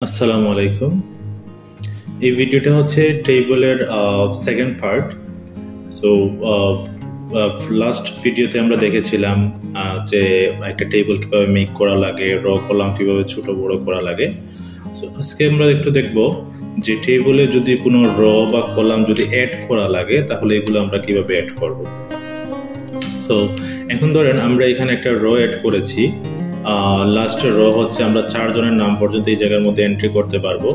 আসসালামু আলাইকুম। এই ভিডিওটা হচ্ছে টেবলের সেকেন্ড পার্ট। সো লাস্ট ভিডিওতে আমরা দেখেছিলাম যে একটা টেবল কিভাবে মেক করা লাগে, র কলাম কিভাবে ছোট বড় করা লাগে। সো আজকে আমরা একটু দেখব যে টেবলে যদি কোনো র বা কলাম যদি অ্যাড করা লাগে তাহলে এগুলো আমরা কিভাবে অ্যাড করব। সো এখন ধরেন আমরা এখানে একটা র অ্যাড করেছি। লাস্টের র হচ্ছে আমরা 4 জনের নাম পর্যন্ত এই জায়গার মধ্যে এন্ট্রি করতে পারবো।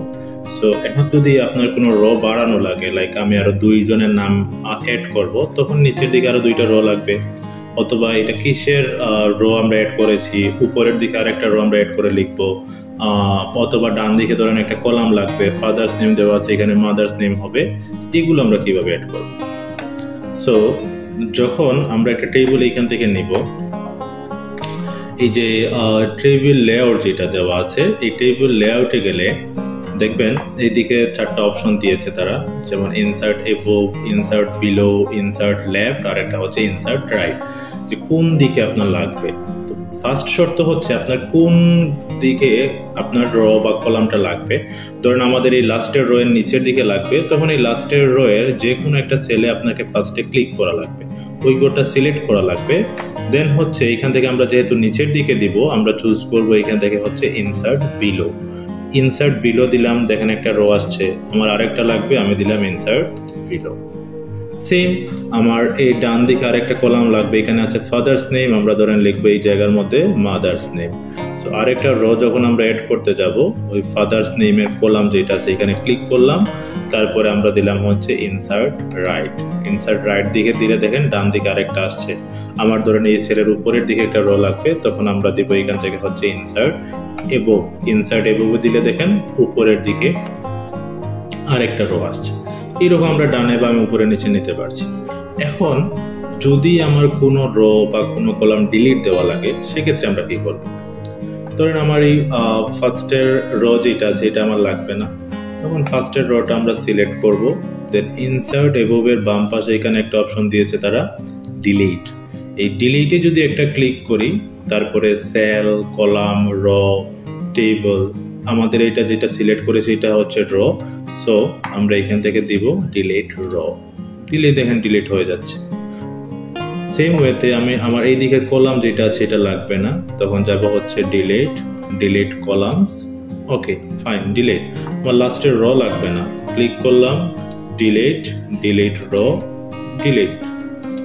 সো এখন যদি আপনার কোনো র বাড়ানো লাগে, লাইক আমি আরো 2 জনের নাম অ্যাড করব, তখন নিচের দিকে আরো 2টা র লাগবে। অথবা এটা কিসের র আমরা অ্যাড করেছি, উপরের দিকে আরেকটা র আমরা অ্যাড করে লিখবো। অথবা ডান দিকে ধরেন একটা কলাম লাগবে, ফাদার্স নেম দেওয়া আছে, এখানে মাদার্স নেম হবে। এগুলো আমরা কিভাবে অ্যাড করব। সো যখন আমরা একটা টেবিল এখান থেকে নিব, এই যে টেবিল লেআউট যেটা দেওয়া আছে, এই টেবিল লেআউটে গেলে দেখবেন এইদিকে 4টা অপশন দিয়েছে তারা, যেমন insert above, insert below, insert left, আর একটা হচ্ছে ইনসার্ট রাইট, যে কোন দিকে আপনার লাগবে। তো ফার্স্ট শর্ত হচ্ছে আপনার কোন দিকে আপনার র বা কলামটা লাগবে। ধরেন আমাদের এই লাস্টের রো এর নিচের দিকে লাগবে, তখন এই লাস্টের রো এর যে কোনো একটা সেলে আপনাকে ফার্স্টে ক্লিক করা লাগবে, ওই গোটা সিলেক্ট করা লাগবে। দেন হচ্ছে এখান থেকে আমরা যেহেতু নিচের দিকে দিব, আমরা চুজ করব এখান থেকে হচ্ছে ইনসার্ট বিলো। ইনসার্ট বিলো দিলাম, দেখেন একটা রো আসছে। আমার আরেকটা লাগবে, আমি দিলাম ইনসার্ট বিলো। সেম আমার এই ডান দিকে আরেকটা কলাম লাগবে, এখানে আছে ফাদার্স নেম, আমরা ধরেন লিখবো এই জায়গার মধ্যে মাদার্স নেম। সো আরেকটা রো যখন আমরা অ্যাড করতে যাব, ওই ফাদার্স নেমের কলাম যেটা আছে এখানে ক্লিক করলাম, তারপরে আমরা দিলাম হচ্ছে ইনসার্ট রাইট। ইনসার্ট রাইট দিকে দিলে দেখেন ডান দিকে আরেকটা আসছে। আমার ধরেন এই সেলের উপরের দিকে একটা রো লাগবে, তখন আমরা দিব এখান থেকে হচ্ছে ইনসার্ট এভোভ। ইনসার্ট এভোভ দিলে দেখেন উপরের দিকে আরেকটা রো আসছে। এইরকম আমরা ডানে বামে উপরে নিচে নিতে পারছি। এখন যদি আমার কোনো রো বা কোনো কলাম ডিলিট দেওয়া লাগে, সেক্ষেত্রে আমরা কি করব। ধরেন আমার এই ফার্স্টের রো যেটা আছে এটা আমার লাগবে না, তখন ফার্স্টের রোটা আমরা সিলেক্ট করব। দেন ইনসার্ট এভোভের বাম পাশে এখানে একটা অপশন দিয়েছে তারা, ডিলিট। এই ডিলিটে যদি একটা ক্লিক করি, তারপরে সেল, কলাম, র, টেবল, আমাদের এটা যেটা সিলেক্ট করেছি এটা হচ্ছে র। সো আমরা এখান থেকে দিব ডিলিট র। দিলে দেখেন ডিলিট হয়ে যাচ্ছে। সেম ওয়েতে আমি আমার এই দিকের কলাম যেটা আছে এটা লাগবে না, তখন যাব হচ্ছে delete columns. Okay fine, delete. আমার লাস্টের র লাগবে না, ক্লিক করলাম, ডিলিট র, ডিলিট।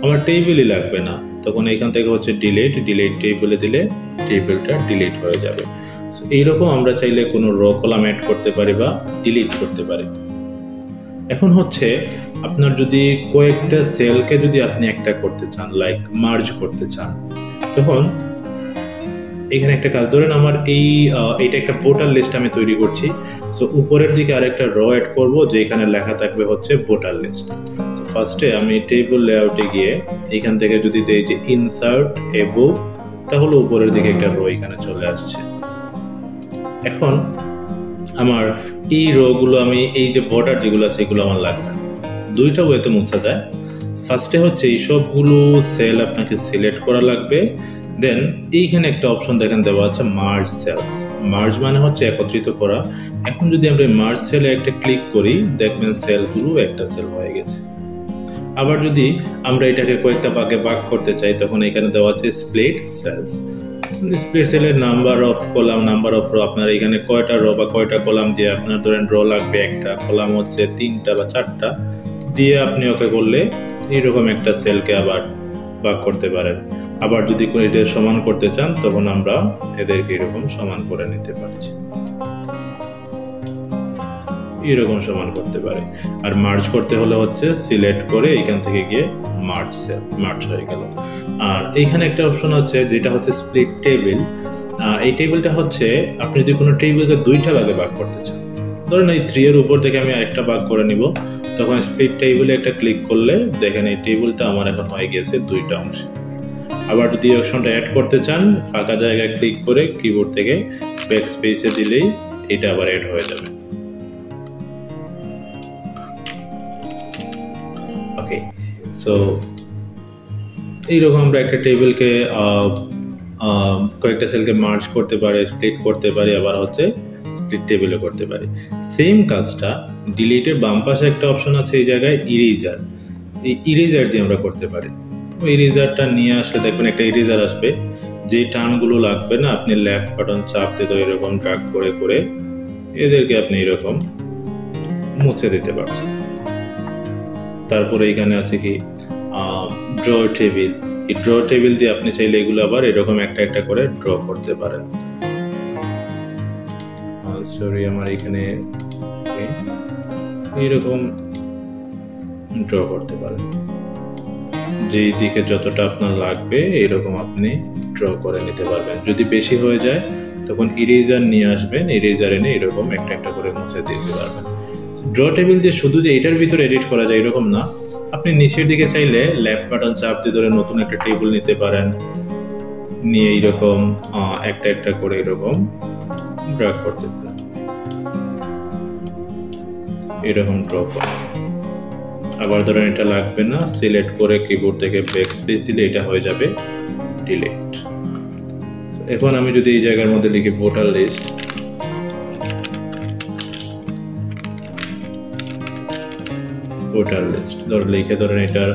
আমার টেবিলই লাগবে না, তখন এখান থেকে হচ্ছে ডিলিট টেবিলে দিলে টেবিলটা ডিলিট হয়ে যাবে। এইরকম আমরা চাইলে কোনো র কলাম অ্যাড করতে পারি বা ডিলিট করতে পারি। এখন হচ্ছে আপনার যদি কয়েকটা সেলকে যদি আপনি একটা করতে চান, লাইক মার্জ করতে চান, তখন এখানে একটা কাজ, ধরেন আমার এইটা একটা ভোটার লিস্ট আমি তৈরি করছি। সো উপরের দিকে আরেকটা র অ্যাড করব, যেখানে লেখা থাকবে হচ্ছে ভোটার লিস্ট। ফার্স্টে আমি টেবিল লেআউটে গিয়ে এখান থেকে যদি দেই যে ইনসার্ট এভোভ, তাহলে উপরের দিকে একটা রো এখানে চলে আসছে। এখন আমার এই রোগুলো, আমি এই যে ভোটার যেগুলো আছে এগুলো আমার লাগবে, দুইটা ওয়েতে মোছা যায়। ফার্স্টে হচ্ছে এই সবগুলো সেল আপনাকে সিলেক্ট করা লাগবে। দেন এইখানে একটা অপশন দেখেন দেওয়া আছে মার্জ সেলস। মার্জ মানে হচ্ছে একত্রিত করা। এখন যদি আমরা মার্জ সেলে একটা ক্লিক করি, দেখবেন সেলগুলো একটা সেল হয়ে গেছে। আবার যদি আমরা এটাকে কয়েকটা ভাগে ভাগ করতে চাই, তখন এখানে দেওয়া আছে স্প্লিট সেলস। স্প্লিট সেলের number of column, number of rho, আপনার এখানে কয়টা রো বা কয়টা কলাম দিয়ে আপনার ধরেন রো লাগবে একটা, কলাম হচ্ছে 3টা বা 4টা দিয়ে আপনি ওকে করলে এইরকম একটা সেলকে আবার ভাগ করতে পারেন। আবার যদি এদের সমান করতে চান, তখন আমরা এদেরকে এরকম সমান করে নিতে পারছি, এরকম সমান করতে পারে। আর মার্জ করতে হলে হচ্ছে সিলেক্ট করে এখান থেকে গিয়ে মার্জ হয়ে গেল। আর এইখানে একটা অপশন আছে যেটা হচ্ছে স্প্লিট টেবিল। এই টেবিলটা হচ্ছে আপনি যদি কোনো টেবিলকে 2টা ভাগে ভাগ করতে চান, ধরেন এই 3 এর উপর থেকে আমি একটা ভাগ করে নিব, তখন স্প্লিট টেবিলে একটা ক্লিক করলে দেখেন এই টেবিলটা আমার এখন হয়ে গেছে 2টা অংশে। আবার যদি এই অপশনটা অ্যাড করতে চান, ফাঁকা জায়গায় ক্লিক করে কিবোর্ড থেকে ব্যাক স্পেসে দিলেই এটা আবার অ্যাড হয়ে যাবে। ওকে, সো এইরকম আমরা একটা টেবিলকে কয়েকটা সেলকে মার্জ করতে পারি, স্প্লিট করতে পারি, আবার হচ্ছে স্প্লিট টেবিলও করতে পারি। সেম কাজটা ডিলিটের বাম পাশে একটা অপশন আছে, এই জায়গায় ইরেজার, এই ইরেজার দিয়ে আমরা করতে পারি। ওই ইরেজারটা নিয়ে আসলে দেখবেন একটা ইরেজার আসবে, যে টার্নগুলো লাগবে না আপনি লেফট বাটন চাপ দিয়ে এরকম ড্র্যাগ করে করে এদেরকে আপনি এরকম মুছে দিতে পারছেন। তারপরে এখানে আছে কি ড্র টেবিল, এই ড্র টেবিল দিয়ে আপনি চাইলে এগুলো আবার এরকম একটা একটা করে ড্র করতে পারেন। সরি, আমার এখানে এইরকম ড্র করতে পারেন, যেই দিকে যতটা আপনার লাগবে এরকম আপনি ড্র করে নিতে পারবেন। যদি বেশি হয়ে যায় তখন ইরেজার নিয়ে আসবেন, ইরেজার এনে এরকম একটা একটা করে মুছে দিতে পারবেন। ড্র টেবিল দিয়ে শুধু যে এটার ভিতরে এডিট করা যায় এরকম না, আপনি নিচের দিকে চাইলে লেফট বাটন চাপ দিয়ে ধরে নতুন একটা টেবিল নিতে পারেন, নিয়ে এইরকম একটা একটা করে এরকম ড্র্যাগ করতে পারেন, এরকম ড্র করতে। আবার ধরেন এটা লাগবে না, সিলেক্ট করে কিবোর্ড থেকে ব্যাকস্পেস দিলে এটা হয়ে যাবে ডিলিট। এখন আমি যদি এই জায়গার মধ্যে লিখি ভোটার লিস্ট, ভোটার লিস্ট ধর লিখে ধরেন এটার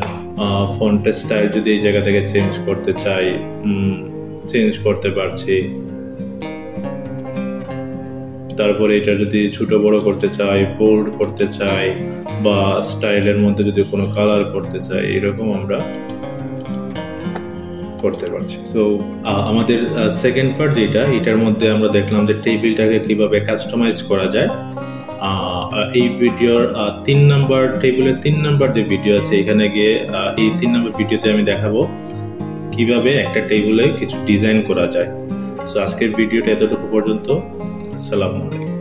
ফন্টের স্টাইল যদি এই জায়গা থেকে চেঞ্জ করতে চাই চেঞ্জ করতে পারছি। তারপরে এটা যদি ছোট বড় করতে চাই, ফোল্ড করতে চাই, বা স্টাইলের মধ্যে যদি কোনো কালার করতে চাই, এরকম আমরা করতে পারছি। সো আমাদের সেকেন্ড পার্ট যেটা, এটার মধ্যে আমরা দেখলাম যে টেবিলটাকে কিভাবে কাস্টমাইজ করা যায়। এই ভিডিওর 3 নাম্বার টেবিলের 3 নাম্বার যে ভিডিও আছে, এখানে গিয়ে এই 3 নাম্বার ভিডিওতে আমি দেখাবো কিভাবে একটা টেবিলে কিছু ডিজাইন করা যায়। সো আজকের ভিডিওটা এতটুকু পর্যন্ত। আসসালামু আলাইকুম।